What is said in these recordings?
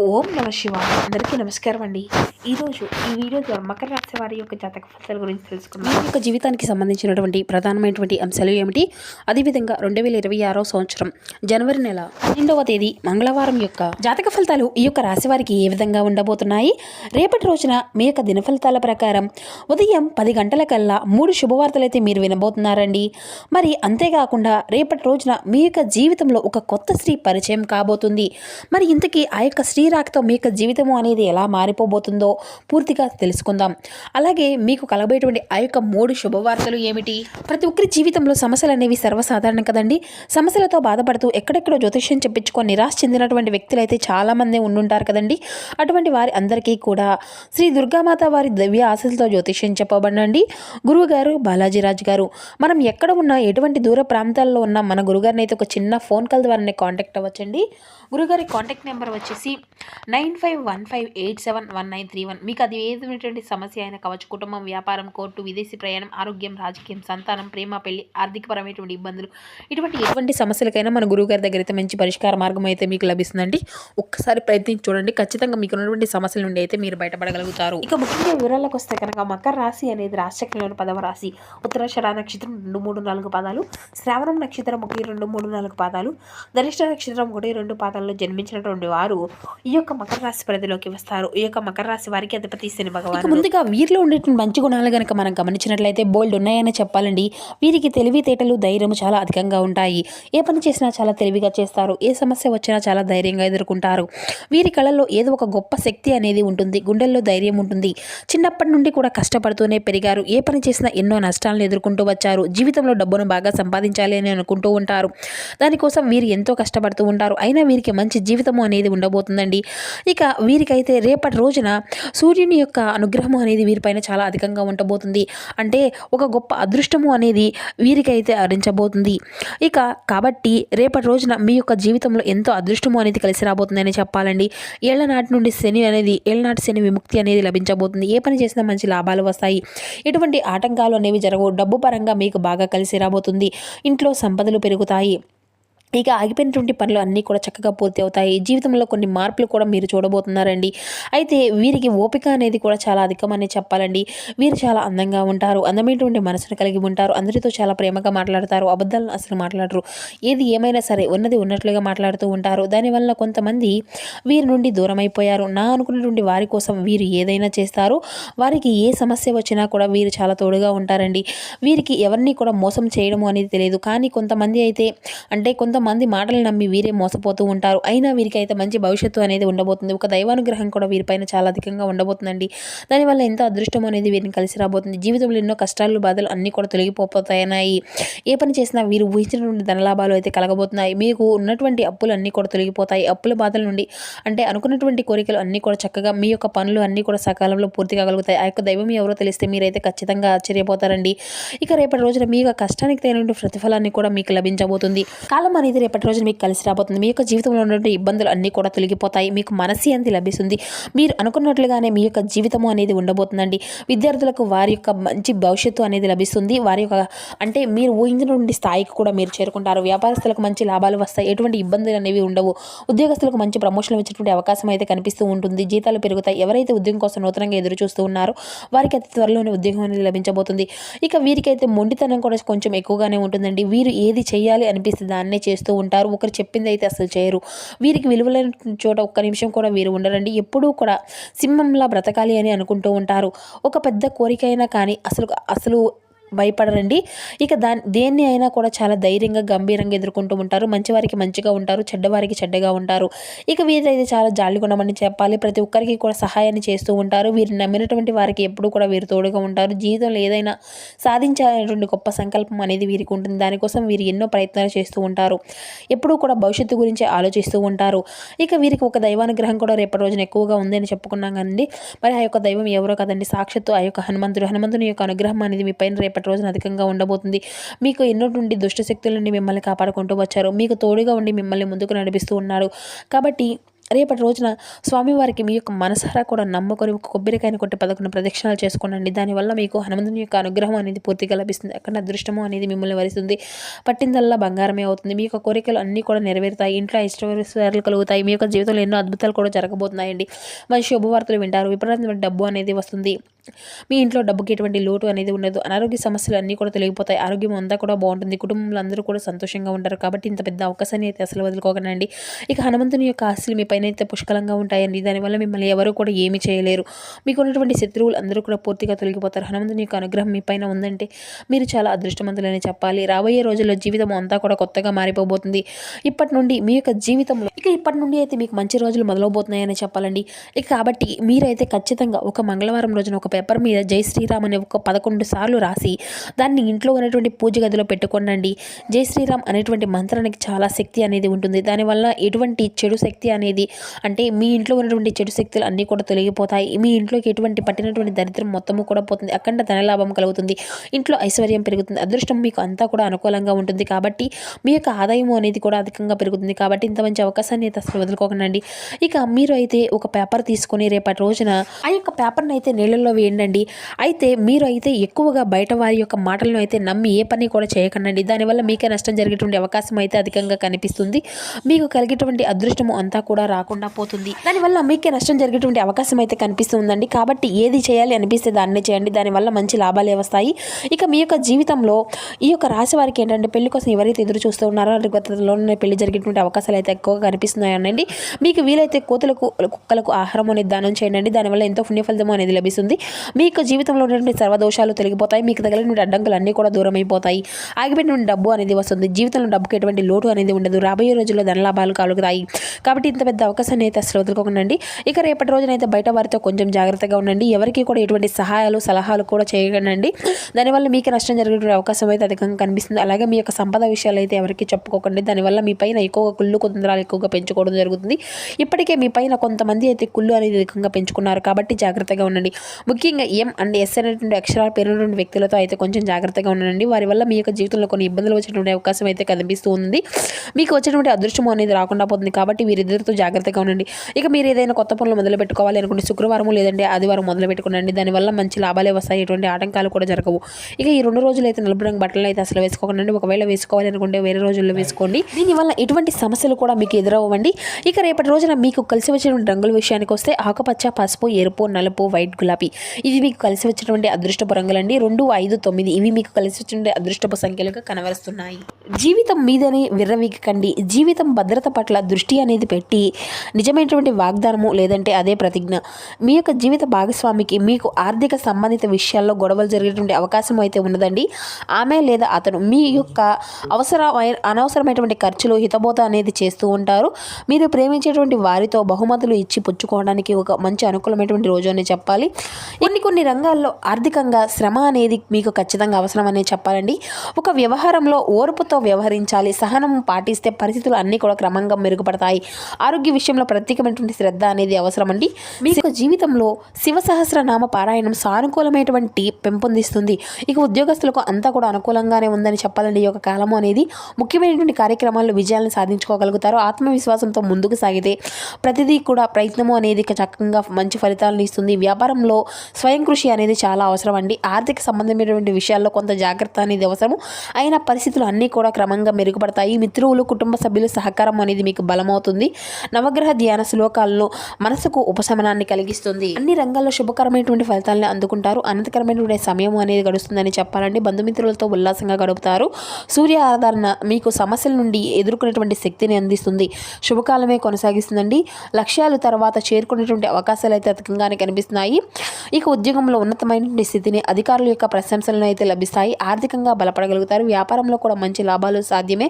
ఓం నమ శివాయ. అందరికీ నమస్కారం అండి. ఈరోజు ఈ వీడియో ద్వారా మకర రాశి వారి యొక్క జాతక ఫలితాల గురించి తెలుసుకుందాం. మీ యొక్క జీవితానికి సంబంధించినటువంటి ప్రధానమైనటువంటి అంశాలు ఏమిటి, అదేవిధంగా 2026 సంవత్సరం జనవరి నెల 12వ తేదీ మంగళవారం యొక్క జాతక ఫలితాలు ఈ యొక్క రాశి వారికి ఏ విధంగా ఉండబోతున్నాయి. రేపటి రోజున మీ యొక్క దిన ఫలితాల ప్రకారం ఉదయం 10 గంటల కల్లా 3 శుభవార్తలు అయితే మీరు వినబోతున్నారండి. మరి అంతేకాకుండా రేపటి రోజున మీ యొక్క జీవితంలో ఒక కొత్త స్త్రీ పరిచయం కాబోతుంది. మరి ఇంతకీ ఆ యొక్క స్త్రీ రాకతో మీ యొక్క జీవితం అనేది ఎలా మారిపోబోతుందో పూర్తిగా తెలుసుకుందాం. అలాగే మీకు కలగబోయేటువంటి ఆ యొక్క 3 శుభవార్తలు ఏమిటి. ప్రతి ఒక్కరి జీవితంలో సమస్యలు అనేవి సర్వసాధారణం కదండి. సమస్యలతో బాధపడుతూ ఎక్కడెక్కడో జ్యోతిష్యం చెప్పించుకొని నిరాశ చెందినటువంటి వ్యక్తులు అయితే చాలామంది ఉండుంటారు కదండి. అటువంటి వారి అందరికీ కూడా శ్రీ దుర్గామాత వారి దివ్య ఆశలతో జ్యోతిష్యం చెప్పబడండి. గురువుగారు బాలాజీరాజు గారు. మనం ఎక్కడ ఉన్నా ఎటువంటి దూర ప్రాంతాల్లో ఉన్న మన గురుగారిని అయితే ఒక చిన్న ఫోన్ కాల్ ద్వారానే కాంటాక్ట్ అవ్వచ్చండి. గురుగారి కాంటాక్ట్ నెంబర్ వచ్చేసి 9515871931. మీకు అది ఏదైనటువంటి సమస్య అయినా కావచ్చు, కుటుంబం, వ్యాపారం, కోర్టు, విదేశీ ప్రయాణం, ఆరోగ్యం, రాజకీయం, సంతానం, ప్రేమ, పెళ్లి, ఆర్థికపరమైనటువంటి ఇబ్బందులు, ఎటువంటి సమస్యలకైనా మన గురువుగారి దగ్గర అయితే మంచి పరిష్కార మార్గం అయితే మీకు లభిస్తుందండి. ఒక్కసారి ప్రయత్నించి చూడండి, ఖచ్చితంగా మీకు ఉన్నటువంటి సమస్యల నుండి అయితే మీరు బయటపడగలుగుతారు. ఇక ముఖ్యంగా వివరాలకు వస్తే కనుక మకర రాశి అనేది రాశిచక్రంలోని 10వ రాశి. ఉత్తరాషాఢ నక్షత్రం 2, 3, 4 పాదాలు, శ్రావణం నక్షత్రం 1, 2, 3, 4 పాదాలు, ధనిష్ట నక్షత్రం 1, 2 పాదాల్లో జన్మించినటువంటి వారు ఈ యొక్క మకర రాశి పరిధిలోకి వస్తారు. ఈ యొక్క మకర రాశి వారికి అధిపతి శని భగవానుడు. ముందుగా వీరిలో ఉండేటువంటి మంచి గుణాలు కనుక మనం గమనించినట్లయితే బోల్డ్ ఉన్నాయని చెప్పాలండి. వీరికి తెలివితేటలు, ధైర్యం చాలా అధికంగా ఉంటాయి. ఏ పని చేసినా చాలా తెలివిగా చేస్తారు. ఏ సమస్య వచ్చినా చాలా ధైర్యంగా ఎదుర్కొంటారు. వీరి కళల్లో ఏదో ఒక గొప్ప శక్తి అనేది ఉంటుంది. గుండెల్లో ధైర్యం ఉంటుంది. చిన్నప్పటి నుండి కూడా కష్టపడుతూనే పెరిగారు. ఏ పని చేసినా ఎన్నో నష్టాలను ఎదుర్కొంటూ వచ్చారు. జీవితంలో డబ్బును బాగా సంపాదించాలి అని అనుకుంటూ ఉంటారు. దానికోసం వీరు ఎంతో కష్టపడుతూ ఉంటారు. అయినా వీరికి మంచి జీవితము అనేది ఉండబోతుందండి. ఇక వీరికైతే రేపటి రోజున సూర్యుని యొక్క అనుగ్రహము అనేది వీరిపైన చాలా అధికంగా ఉండబోతుంది. అంటే ఒక గొప్ప అదృష్టము అనేది వీరికైతే హరించబోతుంది. ఇక కాబట్టి రేపటి రోజున మీ యొక్క జీవితంలో ఎంతో అదృష్టము అనేది కలిసి రాబోతుందని చెప్పాలండి. ఏళ్లనాటి నుండి ఏళ్లనాటి శని విముక్తి అనేది లభించబోతుంది. ఏ పని చేసినా మంచి లాభాలు వస్తాయి. ఎటువంటి ఆటంకాలు అనేవి జరగవు. డబ్బు పరంగా మీకు బాగా కలిసి రాబోతుంది. ఇంట్లో సంపదలు పెరుగుతాయి. ఇక ఆగిపోయినటువంటి పనులు అన్నీ కూడా చక్కగా పూర్తి అవుతాయి. జీవితంలో కొన్ని మార్పులు కూడా మీరు చూడబోతున్నారండి. అయితే వీరికి ఓపిక అనేది కూడా చాలా అధికమని చెప్పాలండి. వీరు చాలా అందంగా ఉంటారు. అందమైనటువంటి మనసును కలిగి ఉంటారు. అందరితో చాలా ప్రేమగా మాట్లాడతారు. అబద్ధాలను అసలు మాట్లాడరు. ఏది ఏమైనా సరే ఉన్నది ఉన్నట్లుగా మాట్లాడుతూ ఉంటారు. దానివల్ల కొంతమంది వీరి నుండి దూరం అయిపోయారు. నా అనుకున్నటువంటి వారి కోసం వీరు ఏదైనా చేస్తారు. వారికి ఏ సమస్య వచ్చినా కూడా వీరు చాలా తోడుగా ఉంటారండి. వీరికి ఎవరిని కూడా మోసం చేయడము అనేది తెలియదు. కానీ కొంతమంది అయితే కొంతమంది మాటలు నమ్మి వీరే మోసపోతూ ఉంటారు. అయినా వీరికైతే మంచి భవిష్యత్తు అనేది ఉండబోతుంది. ఒక దైవానుగ్రహం కూడా వీరిపైన చాలా అధికంగా ఉండబోతుందండి. దానివల్ల ఎంతో అదృష్టం అనేది వీరిని కలిసి రాబోతుంది. జీవితంలో ఎన్నో కష్టాలు, బాధలు అన్నీ కూడా తొలగిపోతాయి. ఏ పని చేసినా వీరు ఊహించినటువంటి ధనలాభాలు అయితే కలగబోతున్నాయి. మీకు ఉన్నటువంటి అప్పులు అన్నీ కూడా తొలగిపోతాయి. అప్పుల బాధల నుండి అనుకున్నటువంటి కోరికలు అన్నీ కూడా చక్కగా మీ యొక్క పనులు అన్నీ కూడా సకాలంలో పూర్తి కాగలుగుతాయి. ఆ యొక్క దైవం ఎవరో తెలిస్తే మీరైతే ఖచ్చితంగా ఆశ్చర్యపోతారండి. ఇక రేపటి రోజున మీ యొక్క కష్టానికి తగినటువంటి ప్రతిఫలాన్ని కూడా మీకు లభించబోతుంది. కాలం అనేది రేపటి రోజు మీకు కలిసి రాబోతుంది. మీ యొక్క జీవితంలో ఉన్నటువంటి ఇబ్బందులు అన్నీ కూడా తొలగిపోతాయి. మీకు మనశ్శాంతి లభిస్తుంది. మీరు అనుకున్నట్లుగానే మీ యొక్క జీవితము అనేది ఉండబోతుందండి. విద్యార్థులకు వారి యొక్క మంచి భవిష్యత్తు అనేది లభిస్తుంది. వారి యొక్క మీరు ఊహించినటువంటి స్థాయికి కూడా మీరు చేరుకుంటారు. వ్యాపారస్తులకు మంచి లాభాలు వస్తాయి. ఎటువంటి ఇబ్బందులు అనేవి ఉండవు. ఉద్యోగస్తులకు మంచి ప్రమోషన్లు వచ్చేటువంటి అవకాశం అయితే కనిపిస్తూ ఉంటుంది. జీతాలు పెరుగుతాయి. ఎవరైతే ఉద్యోగం కోసం నూతనంగా ఎదురు చూస్తూ ఉన్నారో వారికి అతి త్వరలోనే ఉద్యోగం అనేది లభించబోతుంది. ఇక వీరికైతే మొండితనం కూడా కొంచెం ఎక్కువగానే ఉంటుందండి. వీరు ఏది చేయాలి అనిపిస్తే దాన్నే చేస్తూ ఉంటారు. ఒకరు చెప్పింది అయితే అసలు చేయరు. వీరికి విలువలైన చోట ఒక్క నిమిషం కూడా వీరు ఉండరండి. ఎప్పుడూ కూడా సింహంలా బ్రతకాలి అని అనుకుంటూ ఉంటారు. ఒక పెద్ద కోరిక అయినా కానీ అసలు భయపడరండి. ఇక దేన్ని అయినా కూడా చాలా ధైర్యంగా, గంభీరంగా ఎదుర్కొంటూ ఉంటారు. మంచివారికి మంచిగా ఉంటారు. చెడ్డవారికి చెడ్డగా ఉంటారు. ఇక వీరైతే చాలా జాలి గుణమని చెప్పాలి. ప్రతి ఒక్కరికి కూడా సహాయాన్ని చేస్తూ ఉంటారు. వీరిని నమ్మినటువంటి వారికి ఎప్పుడూ కూడా వీరు తోడుగా ఉంటారు. జీవితంలో ఏదైనా సాధించాలనేటువంటి గొప్ప సంకల్పం అనేది వీరికి ఉంటుంది. దానికోసం వీరు ఎన్నో ప్రయత్నాలు చేస్తూ ఉంటారు. ఎప్పుడూ కూడా భవిష్యత్తు గురించి ఆలోచిస్తూ ఉంటారు. ఇక వీరికి ఒక దైవానుగ్రహం కూడా రేపటి రోజున ఎక్కువగా ఉందని చెప్పుకున్నాం కదండి. మరి ఆ యొక్క దైవం ఎవరో కదండి, సాక్షాత్తు ఆ యొక్క హనుమంతుని యొక్క అనుగ్రహం అనేది మీ పైన రేపటి రోజున అధికంగా ఉండబోతుంది. మీకు ఎన్నో నుండి దుష్ట శక్తుల నుండి మిమ్మల్ని కాపాడుకుంటూ వచ్చారు. మీకు తోడుగా ఉండి మిమ్మల్ని ముందుకు నడిపిస్తూ ఉన్నారు. కాబట్టి రేపటి రోజున స్వామివారికి మీ యొక్క మనసారా కూడా నమ్ముకొని ఒక కొబ్బరికాయను కొట్టి 11 ప్రదక్షిణాలు చేసుకోనండి. దానివల్ల మీకు హనుమంతుని యొక్క అనుగ్రహం అనేది పూర్తిగా లభిస్తుంది. అక్కడ అదృష్టము అనేది మిమ్మల్ని వరిస్తుంది. పట్టిందల్లా బంగారమే అవుతుంది. మీ యొక్క కోరికలు అన్నీ కూడా నెరవేరుతాయి. ఇంట్లో ఐశ్వర్యాలు కలుగుతాయి. మీ యొక్క జీవితంలో ఎన్నో అద్భుతాలు కూడా జరగబోతున్నాయండి. మంచి శుభవార్తలు వింటారు. విపరీతమైన డబ్బు అనేది వస్తుంది. మీ ఇంట్లో డబ్బుకి ఎటువంటి లోటు అనేది ఉండదు. అనారోగ్య సమస్యలు అన్నీ కూడా తొలగిపోతాయి. ఆరోగ్యం అంతా కూడా బాగుంటుంది. కుటుంబంలో అందరూ కూడా సంతోషంగా ఉంటారు. కాబట్టి ఇంత పెద్ద అవకాశాన్ని అయితే అసలు వదులుకోకండి. ఇక హనుమంతుని యొక్క ఆశలు మీ పైన అయితే పుష్కలంగా ఉంటాయండి. దానివల్ల మిమ్మల్ని ఎవరు కూడా ఏమీ చేయలేరు. మీకు ఉన్నటువంటి శత్రువులు అందరూ కూడా పూర్తిగా తొలగిపోతారు. హనుమంతుని యొక్క అనుగ్రహం మీ పైన ఉందంటే మీరు చాలా అదృష్టవంతులని చెప్పాలి. రాబోయే రోజుల్లో జీవితం అంతా కూడా కొత్తగా మారిపోబోతుంది. ఇప్పటి నుండి మీ యొక్క జీవితంలో ఇప్పటి నుండి అయితే మీకు మంచి రోజులు మొదలవబోతున్నాయని చెప్పాలండి. ఇక కాబట్టి మీరైతే ఖచ్చితంగా ఒక మంగళవారం రోజున ఒక పేపర్ మీద జై శ్రీరామ్ అనే ఒక 11 సార్లు రాసి దాన్ని ఇంట్లో ఉన్నటువంటి పూజ గదిలో పెట్టుకోండి. జై శ్రీరామ్ అనేటువంటి మంత్రానికి చాలా శక్తి అనేది ఉంటుంది. దానివల్ల ఎటువంటి చెడు శక్తి అనేది అంటే మీ ఇంట్లో ఉన్నటువంటి చెడు శక్తులు అన్నీ కూడా తొలగిపోతాయి. మీ ఇంట్లోకి ఎటువంటి పట్టినటువంటి దరిద్రం మొత్తము కూడా పోతుంది. అఖండ ధనలాభం కలుగుతుంది. ఇంట్లో ఐశ్వర్యం పెరుగుతుంది. అదృష్టం మీకు అంతా కూడా అనుకూలంగా ఉంటుంది. కాబట్టి మీ యొక్క ఆదాయం అనేది కూడా అధికంగా పెరుగుతుంది. కాబట్టి ఇంత మంచి అవకాశాన్ని అయితే అసలు వదులుకోకండి. ఇక మీరు అయితే ఒక పేపర్ తీసుకొని రేపటి రోజున ఆ యొక్క పేపర్ని అయితే నీళ్ళల్లో వేయండి. అయితే మీరు అయితే ఎక్కువగా బయట వారి యొక్క మాటలను అయితే నమ్మి ఏ పని కూడా చేయకండి. దానివల్ల మీకే నష్టం జరిగేటువంటి అవకాశం అయితే అధికంగా కనిపిస్తుంది. మీకు కలిగేటువంటి అదృష్టము అంతా కూడా రాకుండా పోతుంది. దానివల్ల మీకే నష్టం జరిగేటువంటి అవకాశం అయితే కనిపిస్తుందండి. కాబట్టి ఏది చేయాలి అనిపిస్తే దాన్నే చేయండి. దానివల్ల మంచి లాభాలే వస్తాయి. ఇక మీ యొక్క జీవితంలో ఈ యొక్క రాశి వారికి ఏంటంటే పెళ్లి కోసం ఎవరైతే ఎదురు చూస్తూ ఉన్నారో గతంలోనే పెళ్లి జరిగేటువంటి అవకాశాలు అయితే ఎక్కువగా కనిపిస్తున్నాయండి. మీకు వీలైతే కోతులకు కుక్కలకు ఆహారం అనేది దానం చేయండి. దానివల్ల ఎంతో పుణ్యఫలితం అనేది లభిస్తుంది. మీ యొక్క జీవితంలో ఉన్నటువంటి సర్వదోషాలు తొలగిపోతాయి. మీకు తగిలినటువంటి అడ్డంకులు అన్నీ కూడా దూరం అయిపోతాయి. ఆగిపోయినటువంటి డబ్బు అనేది వస్తుంది. జీవితంలో డబ్బుకి ఎటువంటి లోటు అనేది ఉండదు. రాబోయే రోజుల్లో ధనలాభాలు కలుగుతాయి. కాబట్టి ఇంత పెద్ద అవకాశాన్ని అయితే అసలు వదులుకోకండి. ఇక రేపటి రోజునైతే బయట వారితో కొంచెం జాగ్రత్తగా ఉండండి. ఎవరికి కూడా ఎటువంటి సహాయాలు సలహాలు కూడా చేయకండి. దానివల్ల మీకు నష్టం జరిగే అవకాశం అయితే అధికంగా కనిపిస్తుంది. అలాగే మీ యొక్క సంపద విషయాలు అయితే ఎవరికి చెప్పుకోకండి. దానివల్ల మీ పైన ఎక్కువగా కుళ్ళు కుందరాలు ఎక్కువగా పెంచుకోవడం జరుగుతుంది. ఇప్పటికే మీ పైన కొంతమంది అయితే కుళ్ళు అనేది అధికంగా పెంచుకున్నారు. కాబట్టి జాగ్రత్తగా ఉండండి. ముఖ్యంగా ఎం అండ్ ఎస్ అనేటువంటి అక్షరాలు పేరున్నటువంటి వ్యక్తులతో అయితే కొంచెం జాగ్రత్తగా ఉండండి. వారి వల్ల మీ యొక్క జీవితంలో కొన్ని ఇబ్బందులు వచ్చేటువంటి అవకాశం అయితే కనిపిస్తూ ఉంది. మీకు వచ్చేటువంటి అదృష్టం అనేది రాకుండా పోతుంది. కాబట్టి వీరిద్దరితో జాగ్రత్తగా ఉండండి. ఇక మీరు ఏదైనా కొత్త పనులు మొదలు పెట్టుకోవాలి అనుకుంటే శుక్రవారం లేదంటే ఆదివారం మొదలు పెట్టుకోండి. దానివల్ల మంచి లాభాలే వస్తాయి. ఎటువంటి ఆటంకాలు కూడా జరగవు. ఇక ఈ 2 రోజులు అయితే నలుపు రంగు బట్టలు అయితే అసలు వేసుకోకండి. ఒకవేళ వేసుకోవాలి అనుకుంటే వేరే రోజుల్లో వేసుకోండి. దీనివల్ల ఎటువంటి సమస్యలు కూడా మీకు ఎదురవ్వండి. ఇక రేపటి రోజున మీకు కలిసి వచ్చినటువంటి రంగుల విషయానికి వస్తే ఆకుపచ్చ, పసుపు, ఎరుపు, నలుపు, వైట్, గులాబీ ఇవి మీకు కలిసి వచ్చినటువంటి అదృష్టపు రంగులండి. 2, 5, 9 ఇవి మీకు కలిసి వచ్చినటువంటి అదృష్టపు సంఖ్యలుగా కనబరుస్తున్నాయి. జీవితం మీదనే విర్రవీగకండి. జీవితం భద్రత పట్ల దృష్టి అనేది పెట్టి నిజమైనటువంటి వాగ్దానము లేదంటే అదే ప్రతిజ్ఞ. మీ యొక్క జీవిత భాగస్వామికి మీకు ఆర్థిక సంబంధిత విషయాల్లో గొడవలు జరిగేటువంటి అవకాశం అయితే ఉన్నదండి. ఆమె లేదా అతను మీ యొక్క అనవసరమైనటువంటి ఖర్చులు హితబోత అనేది చేస్తూ ఉంటారు. మీరు ప్రేమించేటువంటి వారితో బహుమతులు ఇచ్చి పుచ్చుకోవడానికి ఒక మంచి అనుకూలమైనటువంటి రోజు అని చెప్పాలి. కొన్ని రంగాల్లో ఆర్థికంగా శ్రమ అనేది మీకు ఖచ్చితంగా అవసరం అనే చెప్పాలండి. ఒక వ్యవహారంలో ఓర్పుతో వ్యవహరించాలి. సహనం పాటిస్తే పరిస్థితులు అన్నీ కూడా క్రమంగా మెరుగుపడతాయి. ఆరోగ్య విషయంలో ప్రత్యేకమైనటువంటి శ్రద్ధ అనేది అవసరం అండి. మీకు జీవితంలో శివ సహస్రనామ పారాయణం సానుకూలమైనటువంటి పెంపొందిస్తుంది. ఇక ఉద్యోగస్తులకు అంతా కూడా అనుకూలంగానే ఉందని చెప్పాలండి. ఈ యొక్క కాలము అనేది ముఖ్యమైనటువంటి కార్యక్రమాల్లో విజయాలను సాధించుకోగలుగుతారు. ఆత్మవిశ్వాసంతో ముందుకు సాగితే ప్రతిదీ కూడా ప్రయత్నము అనేది చక్కగా మంచి ఫలితాలను ఇస్తుంది. వ్యాపారంలో స్వయం కృషి అనేది చాలా అవసరం అండి. ఆర్థిక సంబంధమైనటువంటి విషయాల్లో కొంత జాగ్రత్త అనేది అవసరం. అయిన పరిస్థితులు అన్నీ కూడా క్రమంగా మెరుగుపడతాయి. మిత్రులు, కుటుంబ సభ్యుల సహకారం అనేది మీకు బలమవుతుంది. నవగ్రహ ధ్యాన శ్లోకాల్లో మనసుకు ఉపశమనాన్ని కలిగిస్తుంది. అన్ని రంగాల్లో శుభకరమైనటువంటి ఫలితాలను అందుకుంటారు. అనంతకరమైనటువంటి సమయం అనేది గడుస్తుందని చెప్పాలండి. బంధుమిత్రులతో ఉల్లాసంగా గడుపుతారు. సూర్య ఆరాధన మీకు సమస్యల నుండి ఎదుర్కొనేటువంటి శక్తిని అందిస్తుంది. శుభకాలమే కొనసాగిస్తుందండి. లక్ష్యాలు తర్వాత చేరుకునేటువంటి అవకాశాలు అయితే అధికంగానే కనిపిస్తున్నాయి. ఇక ఉద్యోగంలో ఉన్నతమైనటువంటి స్థితిని అధికారుల యొక్క ప్రశంసలను అయితే లభిస్తాయి. ఆర్థికంగా బలపడగలుగుతారు. వ్యాపారంలో కూడా మంచి లాభాలు సాధ్యమే.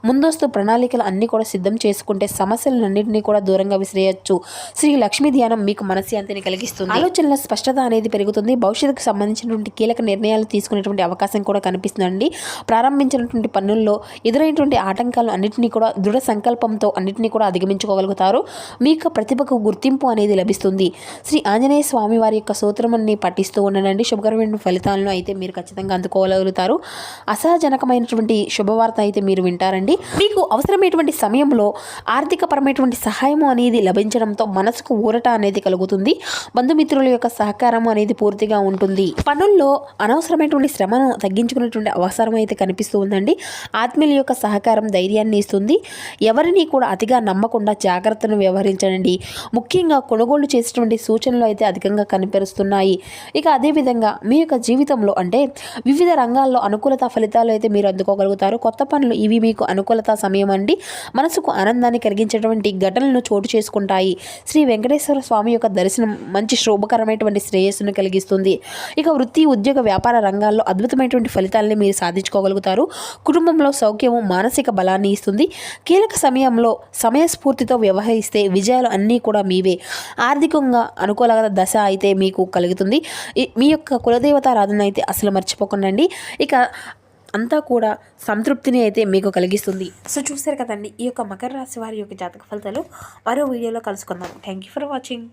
ముందస్తు ప్రణాళికలు అన్ని కూడా సిద్ధం చేసుకుంటే సమస్యలన్నింటినీ కూడా దూరంగా విసిరేయచ్చు. శ్రీ లక్ష్మీ ధ్యానం మీకు మనశ్శాంతిని కలిగిస్తుంది. ఆలోచనల స్పష్టత అనేది పెరుగుతుంది. భవిష్యత్తుకు సంబంధించినటువంటి కీలక నిర్ణయాలు తీసుకునేటువంటి అవకాశం కూడా కనిపిస్తుందండి. ప్రారంభించినటువంటి పనుల్లో ఎదురైనటువంటి ఆటంకాలు అన్నింటినీ కూడా దృఢ సంకల్పంతో అన్నింటినీ కూడా అధిగమించుకోగలుగుతారు. మీ యొక్క ప్రతిభకు గుర్తింపు అనేది లభిస్తుంది. శ్రీ ఆంజనేయ స్వామి వారి యొక్క స్తోత్రాన్ని పఠిస్తూ ఉండండి. శుభకరమైన ఫలితాలను అయితే మీరు ఖచ్చితంగా అందుకోగలుగుతారు. అసహజనకమైనటువంటి శుభవార్త అయితే మీరు వింటారండి. మీకు అవసరమైనటువంటి సమయంలో ఆర్థికపరమైనటువంటి సహాయము అనేది లభించడంతో మనసుకు ఊరట అనేది కలుగుతుంది. బంధుమిత్రుల యొక్క సహకారం అనేది పూర్తిగా ఉంటుంది. పనుల్లో అనవసరమైనటువంటి శ్రమను తగ్గించుకునేటువంటి అవసరం అయితే కనిపిస్తూ ఉందండి. ఆత్మీయుల యొక్క సహకారం ధైర్యాన్ని ఇస్తుంది. ఎవరిని కూడా అతిగా నమ్మకుండా జాగ్రత్తను వ్యవహరించండి. ముఖ్యంగా కొనుగోలు చేసేటువంటి సూచనలు అయితే అధికంగా కనిపిస్తున్నాయి. ఇక అదేవిధంగా మీ యొక్క జీవితంలో అంటే వివిధ రంగాల్లో అనుకూలత ఫలితాలు అయితే మీరు అందుకోగలుగుతారు. కొత్త పనులు ఇవి మీకు అనుకూలత సమయం అండి. మనసుకు ఆనందాన్ని కలిగించేటువంటి ఘటనలను చోటు చేసుకుంటాయి. శ్రీ వెంకటేశ్వర స్వామి యొక్క దర్శనం మంచి శుభకరమైనటువంటి శ్రేయస్సును కలిగిస్తుంది. ఇక వృత్తి, ఉద్యోగ, వ్యాపార రంగాల్లో అద్భుతమైనటువంటి ఫలితాలని మీరు సాధించుకోగలుగుతారు. కుటుంబంలో సౌఖ్యము మానసిక బలాన్ని ఇస్తుంది. కీలక సమయంలో సమయస్ఫూర్తితో వ్యవహరిస్తే విజయాలు అన్నీ కూడా మీవే. ఆర్థికంగా అనుకూల దశ అయితే మీకు కలుగుతుంది. మీ యొక్క కులదేవతారాధన అయితే అసలు మర్చిపోకండి. ఇక అంతా కూడా సంతృప్తిని అయితే మీకు కలిగిస్తుంది. సో చూసారు కదండి ఈ యొక్క మకర రాశి వారి యొక్క జాతక ఫలితాలు. మరో వీడియోలో కలుసుకుందాం. Thank you for watching.